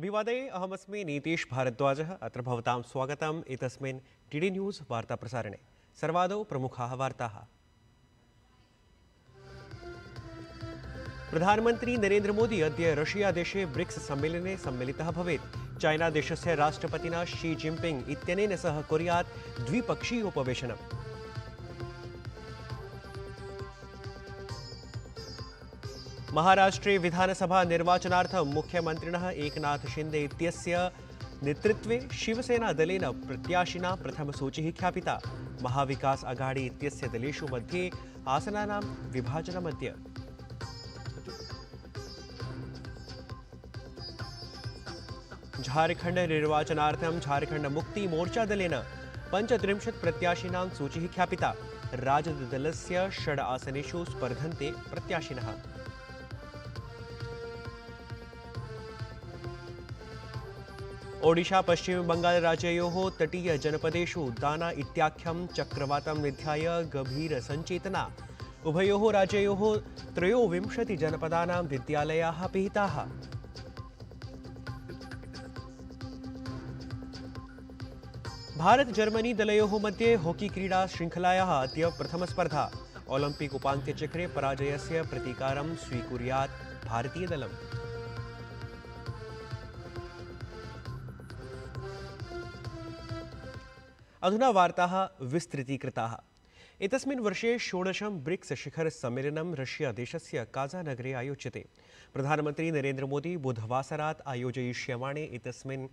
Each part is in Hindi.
अभिवादये अहमस्मि नीतीश भारद्वाजः। अत्र भवतां स्वागतम् एतस्मिन् टीडी न्यूज़ वार्ताप्रसारणे। सर्वादौ प्रमुखाः वार्ताः। प्रधानमन्त्री नरेन्द्र मोदी अद्य रशिया देशे ब्रिक्स सम्मेलने सम्मिलितः भवेत्। चाइना देशस्य राष्ट्रपतिना शी जिनपिंग इत्यनेन सह कुर्यात् द्विपक्षीयोपवेशनम्। महाराष्ट्रे विधानसभा निर्वाचनार्थं मुख्यमन्त्रिणः एकनाथ शिंदे इत्यस्य नेतृत्वे शिवसेना दलेन प्रत्याशिना प्रथमसूचिः ख्यापिता। महाविकास अघाड़ी इत्यस्य दलेषु मध्ये आसनानां विभाजनमद्य। झारखंड निर्वाचनार्थं झारखंड मुक्ति मोर्चा दलेन 35 प्रत्याशिनां सूचिः ख्यापिता। राजद दलस्य 6 आसनेषु स्पर्धन्ते प्रत्याशिनः। ओडिशा पश्चिम बंगाल राज्ययोः तटीय जनपदेषु दाना इत्याख्यं चक्रवातं निध्याय गभीर सञ्चेतना। उभयोः राज्ययोः 23 जनपदानां विद्यालयाः पिहिताः। भारत जर्मनी दलयोः मध्ये हॉकी क्रीडा श्रृंखलायाः अद्य प्रथमस्पर्धा। ओलंपिक उपान्त्यचक्रे पराजयस्य प्रतीकारं स्वीकुर्यात् भारतीयदलम्। अधुना वार्ताः विस्तृतीकृताः। एतस्मिन् वर्षे 16 ब्रिक्स शिखर सम्मेलनं रशिया देशस्य काज़ानगरे आयोज्यते। प्रधानमन्त्री नरेन्द्र मोदी बुधवासरात् आयोजयिष्यमाणे एतस्मिन्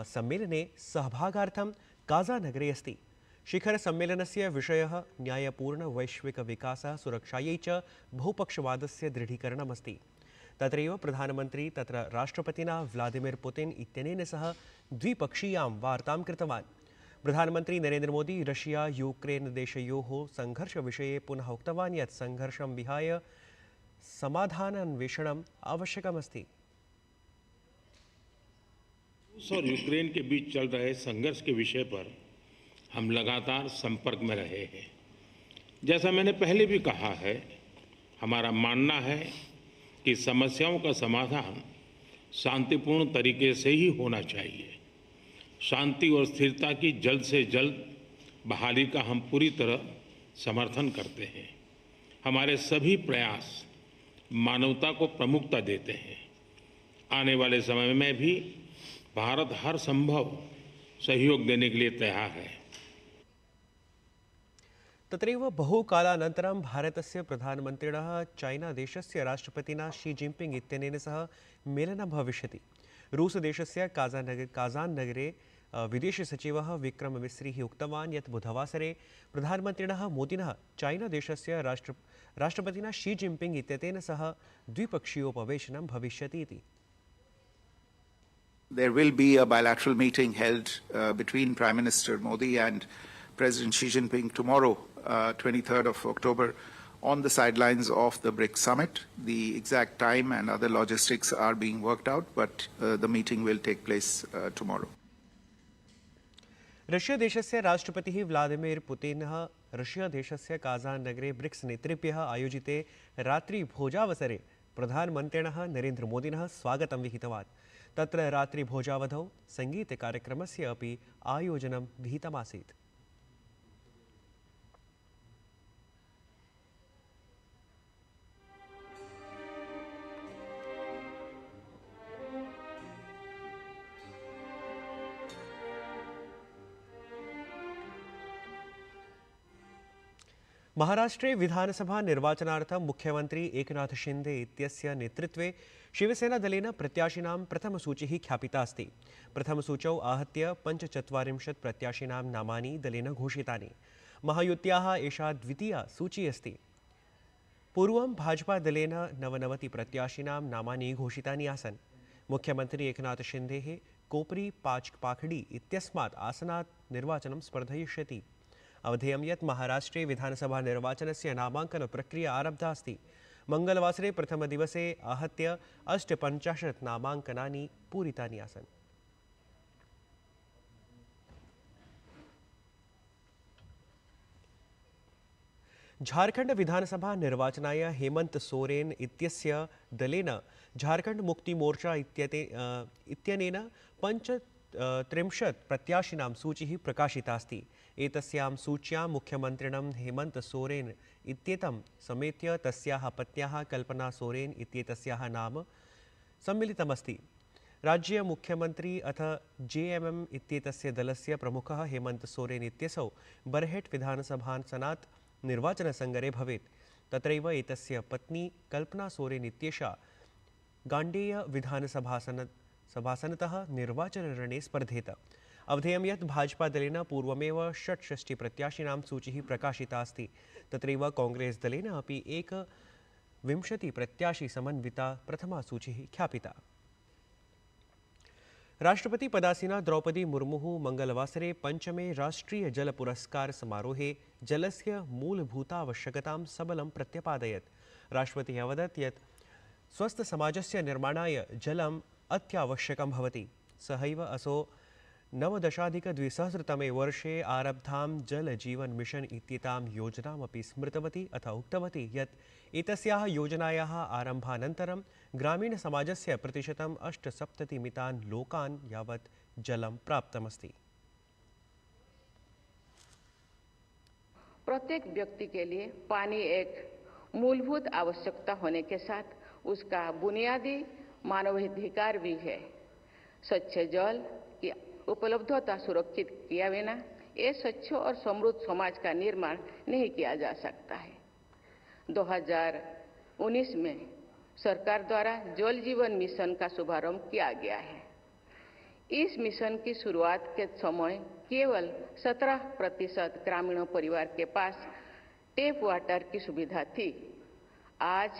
सम्मेलने सहभागार्थं काज़ानगरे अस्ति। शिखर सम्मेलनस्य विषयः न्यायपूर्ण वैश्विक विकासः सुरक्षायै च बहुपक्षवादस्य दृढीकरणमस्ति। तत्रैव प्रधानमन्त्री तत्र राष्ट्रपतिना व्लादिमीर पुतिन इत्यनेन सह द्विपक्षीयां वार्तां कृतवान्। प्रधानमन्त्री नरेन्द्र मोदी रशिया यूक्रेन देशयोः संघर्षविषये पुनः उक्तवान् यत् संघर्षं विहाय समाधानान्वेषणम् आवश्यकमस्ति। रूस और यूक्रेन के बीच चल रहे संघर्ष के विषय पर हम लगातार संपर्क में रहे हैं। जैसा मैंने पहले भी कहा है, हमारा मानना है कि समस्याओं का समाधान शांतिपूर्ण तरीके से ही होना चाहिए। शांति और स्थिरता की जल्द से जल्द बहाली का हम पूरी तरह समर्थन करते हैं। हमारे सभी प्रयास मानवता को प्रमुखता देते हैं। आने वाले समय में भी भारत हर संभव सहयोग देने के लिए तैयार है। तत्रैव बहुकालानन्तरं भारतस्य प्रधानमन्त्रिणः चाइना देशस्य राष्ट्रपतिना शी जिनपिंग इत्यनेन सह मेलनं भविष्यति। रूस देशस्य काज़ान् नगरे विदेशसचिवः विक्रम मिस्री उक्तवान् यत् बुधवासरे प्रधानमन्त्रिणः मोदिनः चाइना देशस्य राष्ट्रपतिना शी जिनपिंग इत्यनेन सह द्विपक्षीयोपवेशनं भविष्यति इति। There will be a bilateral meeting held between Prime Minister Modi and President Xi Jinping tomorrow, 23rd of October, on the sidelines of the BRICS summit. The exact time and other logistics are being worked out, but the meeting will take place tomorrow. Russia देशस्य राष्ट्रपतिः व्लादिमीर पुतिनः रशिया देशस्य काज़ान् नगरे ब्रिक्स नेतृभ्यः आयोजिते रात्रिभोजावसरे प्रधानमन्त्रिणः नरेन्द्र मोदिनः स्वागतं विहितवान्। तत्र रात्रिभोजावधौ सङ्गीतकार्यक्रमस्य अपि आयोजनं विहितमासीत्। महाराष्ट्रे विधानसभा निर्वाचनार्थं मुख्यमन्त्री एकनाथ शिंदे इत्यस्य नेतृत्वे शिवसेनादलेन प्रत्याशिनां प्रथमसूचिः ख्यापिता अस्ति। प्रथमसूचौ आहत्य 45 प्रत्याशिनां नामानि दलेन घोषितानि। महायुत्याः एषा द्वितीया सूची अस्ति। पूर्वं भाजपादलेन 99 प्रत्याशिनां नामानि घोषितानि आसन्। मुख्यमन्त्री एकनाथ शिंदेः कोपरी पाखडी इत्यस्मात् आसनात् निर्वाचनं स्पर्धयिष्यति। अवधेयं यत् महाराष्ट्रे विधानसभा निर्वाचनस्य नामाङ्कन प्रक्रिया आरब्धा अस्ति। मंगलवासरे प्रथमदिवसे आहत्य 58 नामाङ्कनानि पूरितानि आसन्। झारखंड विधानसभा निर्वाचनाय हेमंत सोरेन इत्यस्य दलेन झारखंड मुक्ति मोर्चा इत्यनेन 35 प्रत्याशिनां सूचिः प्रकाशिता अस्ति। एतस्यां सूच्यां मुख्यमन्त्रिणं हेमंत सोरेन इत्येतं समेत्य तस्याः पत्न्याः कल्पना सोरेन इत्येतस्याः नाम सम्मिलितमस्ति। राज्य मुख्यमंत्री अथ जेएमएम इत्येतस्य दलस्य प्रमुखः हेमंत सोरेन इत्यसौ बरहेट विधानसभासनात् निर्वाचनसङ्गरे भवेत्। तत्रैव एतस्य पत्नी कल्पना सोरेन इत्येषा गाण्डेय विधानसभासनतः निर्वाचनरणे स्पर्धेत। अवधेयं यत् भाजपादलेन पूर्वमेव 66 प्रत्याशिनां सूचिः प्रकाशिता अस्ति। तत्रैव कांग्रेस दलेन अपि 21 प्रत्याशी समन्विता प्रथमा सूचिः ख्यापिता। राष्ट्रपति पदासीना द्रौपदी मुर्मुः मंगलवासरे पंचमे राष्ट्रीय जल पुरस्कार समारोहे जलस्य मूलभूतावश्यकतां सबलं प्रत्यपादयत्। राष्ट्रपतिः अवदत् यत् स्वस्थसमाजस्य निर्माणाय जलम् अत्यावश्यकं भवति। सहैव असौ 19-2000तमे वर्षे आरब्धां जल जीवन मिशन इत्येतां योजनामपि स्मृतवती अथ उक्तवती यत् एतस्याः योजनायाः आरम्भानन्तरं ग्रामीणसमाजस्य प्रतिशतं 78 मितान् लोकान् यावत् जलं प्राप्तमस्ति। प्रत्येक व्यक्ति के लिए पानी एक मूलभूत आवश्यकता होने के साथ उसका बुनियादी मानवाधिकार भी है। स्वच्छ जल की उपलब्धता सुरक्षित किए बिना ये स्वच्छ और समृद्ध समाज का निर्माण नहीं किया जा सकता है। 2019 में सरकार द्वारा जल जीवन मिशन का शुभारंभ किया गया है। इस मिशन की शुरुआत के समय केवल 17% ग्रामीण परिवार के पास टैप वाटर की सुविधा थी। आज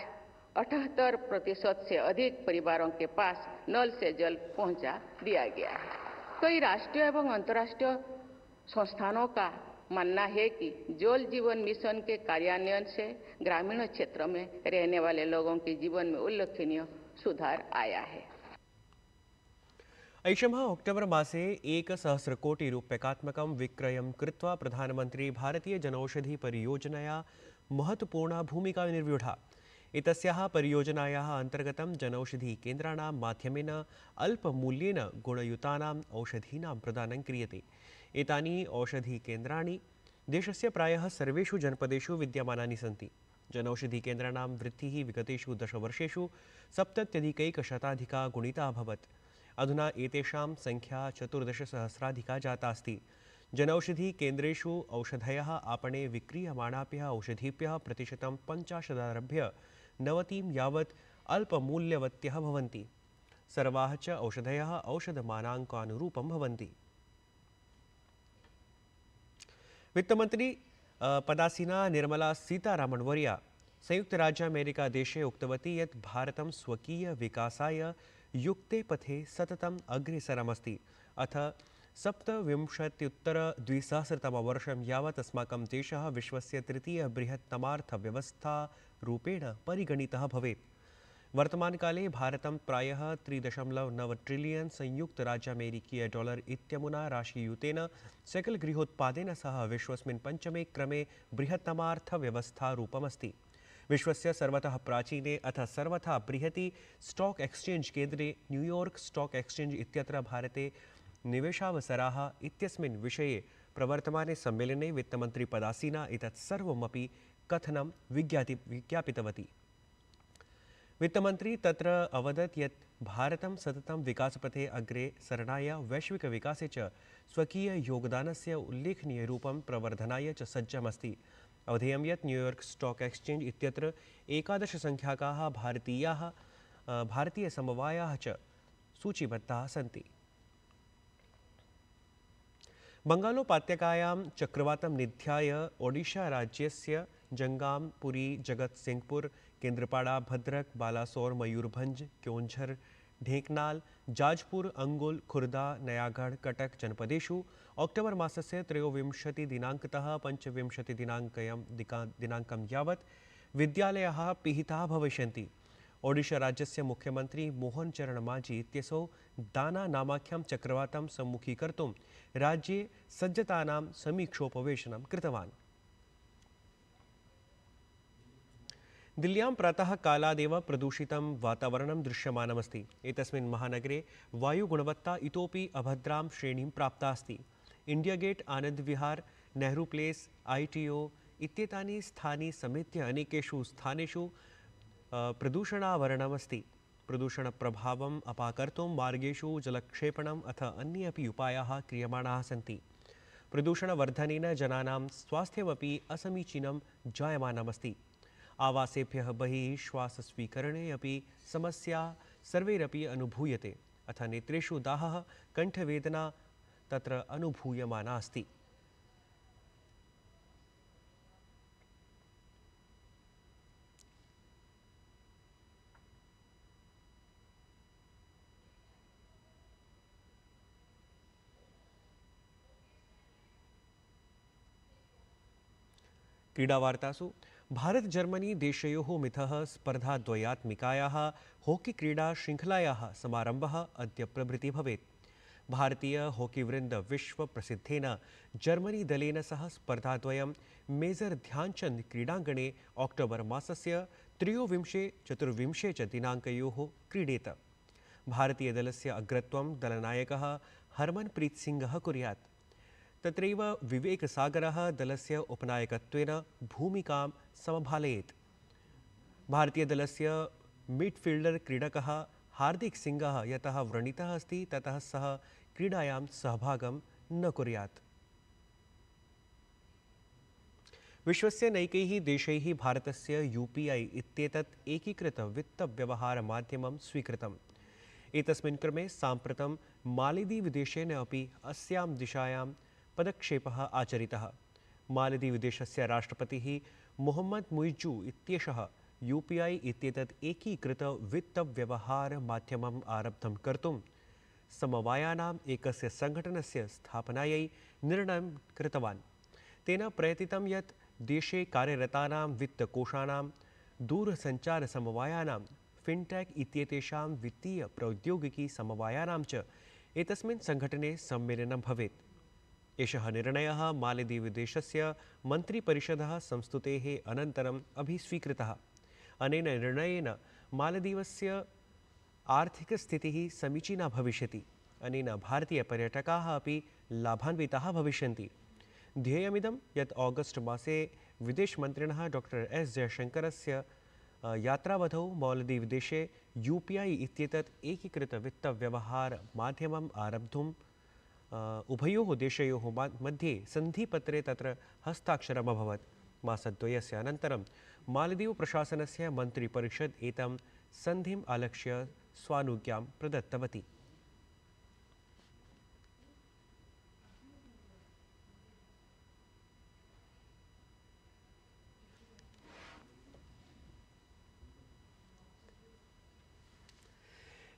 78% से अधिक परिवारों के पास नल से जल पहुंचा दिया गया है। कई राष्ट्रीय एवं अंतर्राष्ट्रीय संस्थानों का मानना है कि जल जीवन मिशन के कार्यान्वयन से ग्रामीण क्षेत्र में रहने वाले लोगों के जीवन में उल्लेखनीय सुधार आया है। ऐषमः अक्टोबर मासे 1,000 कोटिरूप्यकात्मकं विक्रयं कृत्वा प्रधानमन्त्री भारतीय जनौषधि परियोजनया महत्वपूर्णा भूमिका निर्व्यूढा। एतस्याः परियोजनायाः अन्तर्गतं जनौषधि केन्द्राणां माध्यमेन अल्पमूल्येन गुणयुतानाम् औषधीनां प्रदानं क्रियते। एतानि औषधिकेन्द्राणि देशस्य प्रायः सर्वेषु जनपदेषु विद्यमानानि सन्ति। जनौषधिकेन्द्राणां वृद्धिः विगतेषु 10 वर्षेषु 70,100 गुणिता अभवत्। अधुना एतेषां संख्या 14,000 जाता अस्ति। जनौषधिकेन्द्रेषु औषधयः आपणे विक्रीयमाणाभ्यः औषधीभ्यः प्रतिशतं 50 आरभ्य 90 यावत् अल्पमूल्यवत्यः भवन्ति। सर्वाः च औषधयः औषधमानाङ्कानुरूपं भवन्ति। वित्तमन्त्री पदासीना निर्मला सीतारामन्वर्या संयुक्तराज्य अमेरिका देशे उक्तवती यत् भारतं स्वकीय विकासाय युक्ते पथे सततम् अग्रेसरमस्ति। अथ 27-2000 यावत् अस्माकं देशः विश्वस्य तृतीय बृहत्तमार्थव्यवस्थारूपेण परिगणितः भवेत्। वर्तमानकाले भारतं प्रायः 3.9 ट्रिलियन संयुक्तराज्यामेरिकीय डॉलर इत्यमुना राशियुतेन सकलगृहोत्पादेन सह विश्वस्मिन् पञ्चमे क्रमे बृहत्तमार्थव्यवस्थारूपमस्ति। विश्वस्य सर्वतः प्राचीने अथ सर्वथा बृहति स्टॉक एक्सचेंज केन्द्रे न्यूयॉर्क स्टॉक एक्सचेंज इत्यत्र भारते निवेशावसराः इत्यस्मिन् विषये प्रवर्तमाने सम्मेलने वित्तमन्त्री पदासीना एतत् सर्वमपि कथनं विज्ञापितवती। वित्तमन्त्री तत्र अवदत् यत् भारतं सततं विकासपथे अग्रे सरणाय वैश्विकविकासे च स्वकीय योगदानस्य उल्लेखनीयरूपं प्रवर्धनाय च सज्जमस्ति। अवधेयं यत् न्यूयॉर्क स्टॉक एक्सचेंज इत्यत्र 11 संख्याकाः भारतीयसमवायाः च सूचीबद्धाः सन्ति। बंगालोपत्यकायां चक्रवातं निध्याय ओडिशा राज्यस्य जंगाम, पुरी, जगतसिंहपुर, केन्द्रपाड़ा, भद्रक, बालासोर, मयूरभंज, क्योंझर, ढेंकनाल, जाजपुर, अंगुल, खुर्दा, नयागढ़, कटक जनपदेषु अक्टोबर मासस्य 23 दिनाङ्कतः 25 दिनाङ्कं यावत् विद्यालयाः पिहिताः भविष्यन्ति। ओडिशा राज्यस्य मुख्यमंत्री मोहन चरण मांझी इत्यसौ दाना नामाख्यं चक्रवातं सम्मुखीकर्तुं राज्ये सज्जतानां समीक्षोपवेशनं कृतवान्। दिल्ल्यां प्रातः कालादेव प्रदूषितं वातावरणं दृश्यमानमस्ति। एतस्मिन् महानगरे वायुगुणवत्ता इतोपि अभद्रां श्रेणीं प्राप्ता अस्ति। India gate, Anand Vihar, Nehru place, ITO इत्येतानि स्थानि समेत्य अनेकेषु स्थानेषु प्रदूषणावरणमस्ति। प्रदूषणप्रभावम् अपाकर्तुं मार्गेषु जलक्षेपणम् अथ अन्ये अपि उपायाः क्रियमाणाः सन्ति। प्रदूषणवर्धनेन जनानां स्वास्थ्यमपि असमीचीनं जायमानमस्ति। आवासेभ्यः बहिः श्वासस्वीकरणे अपि समस्या सर्वैरपि अनुभूयते। अथ नेत्रेषु दाहः, कण्ठवेदना तत्र अनुभूयमाना अस्ति। क्रीडावार्तासु भारत जर्मनी देशयोः मिथः स्पर्धाद्वयात्मिकायाः हॉकी क्रीडा श्रृङ्खलायाः समारम्भः अद्य प्रभृति भवेत्। भारतीय हॉकीवृन्द विश्वप्रसिद्धेन जर्मनी दलेन सह स्पर्धाद्वयं मेजर ध्यानचंद क्रीडाङ्गणे अक्टोबर मासस्य 23-24 च दिनाङ्कयोः क्रीडेत। भारतीयदलस्य अग्रत्वं दलनायकः हरमनप्रीत सिंहः कुर्यात्। तत्रैव विवेक सागरः दलस्य उपनायकत्वेन भूमिकां समभालयेत्। भारतीयदलस्य मिडफील्डर क्रीडकः हार्दिक सिंहः यतः व्रणितः अस्ति ततः सः क्रीडायां सहभागं न कुर्यात्। विश्वस्य नैकैः देशैः भारतस्य UPI इत्येतत् एकीकृतवित्तव्यवहारमाध्यमं स्वीकृतम्। एतस्मिन् क्रमे साम्प्रतं मालदीवदेशेन अपि अस्यां दिशायां पदक्षेपः आचरितः। मालदीवदेशस्य राष्ट्रपतिः मोहम्मद मुइज्जू इत्येषः UPI इत्येतत् एकीकृतवित्तव्यवहारमाध्यमम् आरब्धं कर्तुं समवायानाम् एकस्य सङ्घटनस्य स्थापनायै निर्णयं कृतवान्। तेन प्रयतितं यत् देशे कार्यरतानां वित्तकोषाणां, दूरसञ्चारसमवायानां, फिनटेक इत्येतेषां वित्तीयप्रौद्योगिकी समवायानां च एतस्मिन् सङ्घटने सम्मेलनं भवेत्। एषः निर्णयः मालदीवदेशस्य मन्त्रिपरिषदः संस्तुतेः अनन्तरम् अभिस्वीकृतः। अनेन निर्णयेन मालदीवस्य आर्थिकस्थितिः समीचीना भविष्यति। अनेन भारतीयपर्यटकाः अपि लाभान्विताः भविष्यन्ति। ध्येयमिदं यत् ऑगस्ट मासे विदेशमन्त्रिणः डॉक्टर S जयशङ्करस्य यात्रावधौ मालदीवदेशे UPI इत्येतत् एकीकृतवित्तव्यवहारमाध्यमम् आरब्धुं उभयोः देशयोः मध्ये सन्धिपत्रे तत्र हस्ताक्षरमभवत्। मासद्वयस्य अनन्तरं मालदीवप्रशासनस्य मन्त्रिपरिषद् एतं सन्धिम् आलक्ष्य स्वानुज्ञां प्रदत्तवती।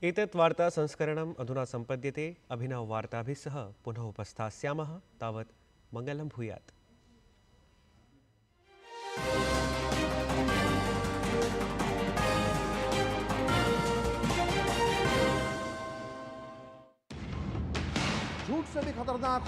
एतत् वार्ता संस्करणम् अधुना सम्पद्यते। अभिनववार्ताभिः सह पुनः उपस्थास्यामः। तावत् मङ्गलं भूयात्। झूठ से भी खतरनाक